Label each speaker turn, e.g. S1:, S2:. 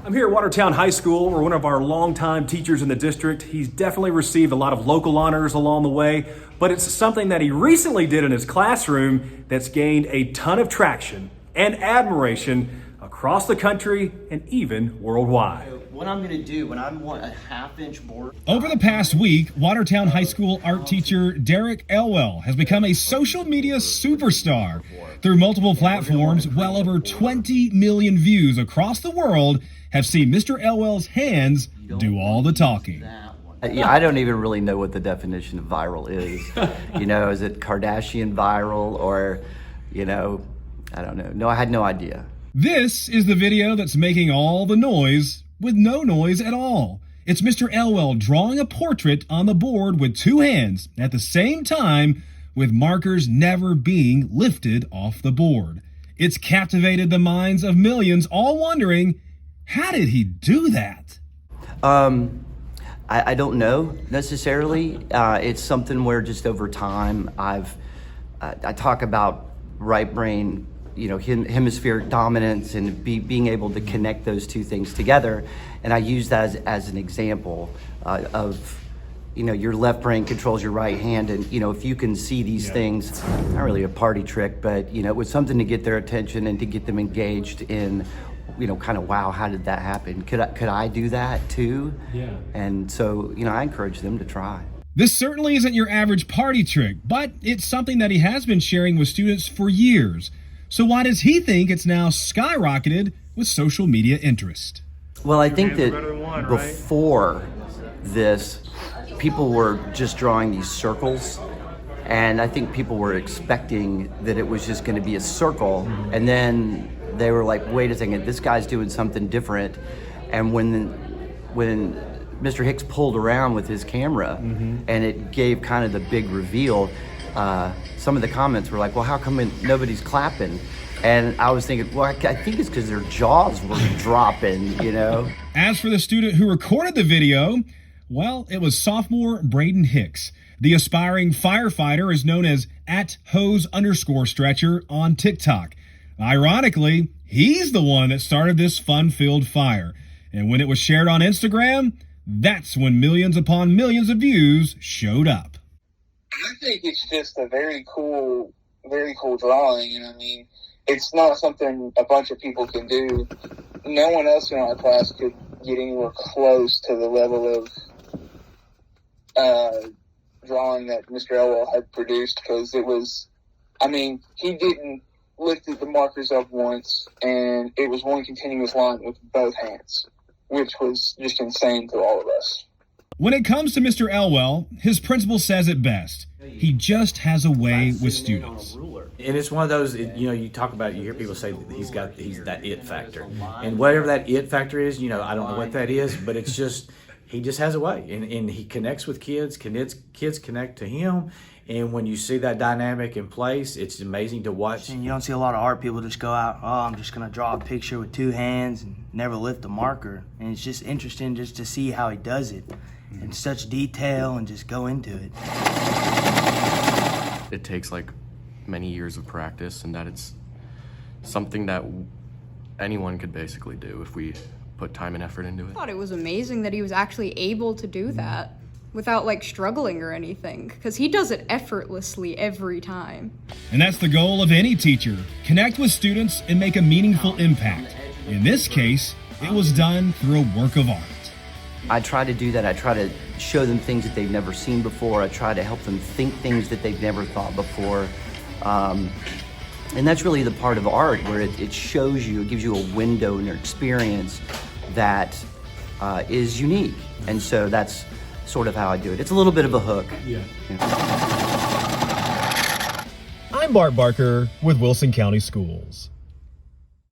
S1: I'm here at WATERTOWN High School, where one of our longtime teachers in the district. He's definitely received a lot of local honors along the way, but it's something that he recently did in his classroom that's gained a ton of traction and admiration across the country and even worldwide.
S2: What I'm gonna do when I want a half-inch board.
S3: Over the past week, WATERTOWN High School art teacher Derek Elwell has become a social media superstar. Through multiple platforms, well over 20 million views across the world have seen Mr. Elwell's hands do all the talking.
S2: Yeah, I don't even really know what the definition of viral is. Is it Kardashian viral or, I don't know. No, I had no idea.
S3: This is the video that's making all the noise with no noise at all. It's Mr. Elwell drawing a portrait on the board with two hands at the same time, with markers never being lifted off the board. It's captivated the minds of millions, all wondering, how did he do that?
S2: I don't know necessarily. It's something where just over time I talk about right brain, hemispheric dominance and being able to connect those two things together. And I use that as an example of, your left brain controls your right hand. And, if you can see these things, not really a party trick, but, it was something to get their attention and to get them engaged in, kind of, wow, how did that happen? Could I do that too? Yeah. And so, I encourage them to try.
S3: This certainly isn't your average party trick, but it's something that he has been sharing with students for years. So why does he think it's now skyrocketed with social media interest?
S2: Well, I think that before this, people were just drawing these circles, and I think people were expecting that it was just going to be a circle, and then they were like, wait a second, this guy's doing something different. And when Mr. Hicks pulled around with his camera and it gave kind of the big reveal, some of the comments were like, well, how come nobody's clapping? And I was thinking, well, I think it's because their jaws were dropping,
S3: As for the student who recorded the video, well, it was sophomore BRAYDEN HICKS. The aspiring firefighter is known as @hose_stretcher on TikTok. Ironically, he's the one that started this fun-filled fire. And when it was shared on Instagram, that's when millions upon millions of views showed up.
S4: I think it's just a very cool drawing. It's not something a bunch of people can do. No one else in our class could get anywhere close to the level of drawing that Mr. Elwell had produced, because it was, he didn't lift the markers up once, and it was one continuous line with both hands, which was just insane to all of us.
S3: When it comes to Mr. Elwell, his principal says it best. He just has a way with students.
S5: And it's one of those, you talk about it, you hear people say that he's that it factor. And whatever that it factor is, I don't know what that is, but it's just, he just has a way. And he connects with kids connect to him. And when you see that dynamic in place, it's amazing to watch.
S6: And you don't see a lot of art people just go out, I'm just going to draw a picture with two hands and never lift a marker. And it's just interesting just to see how he does it in such detail and just go into it.
S7: It takes many years of practice, and that it's something that anyone could basically do if we put time and effort into it.
S8: I thought it was amazing that he was actually able to do that without struggling or anything, because he does it effortlessly every time.
S3: And that's the goal of any teacher: connect with students and make a meaningful impact. In this case, it was done through a work of art.
S2: I try to do that. I try to show them things that they've never seen before. I try to help them think things that they've never thought before. And that's really the part of art where it shows you, it gives you a window in your experience that is unique. And so that's sort of how I do it. It's a little bit of a hook. Yeah.
S3: I'm Bart Barker with Wilson County Schools.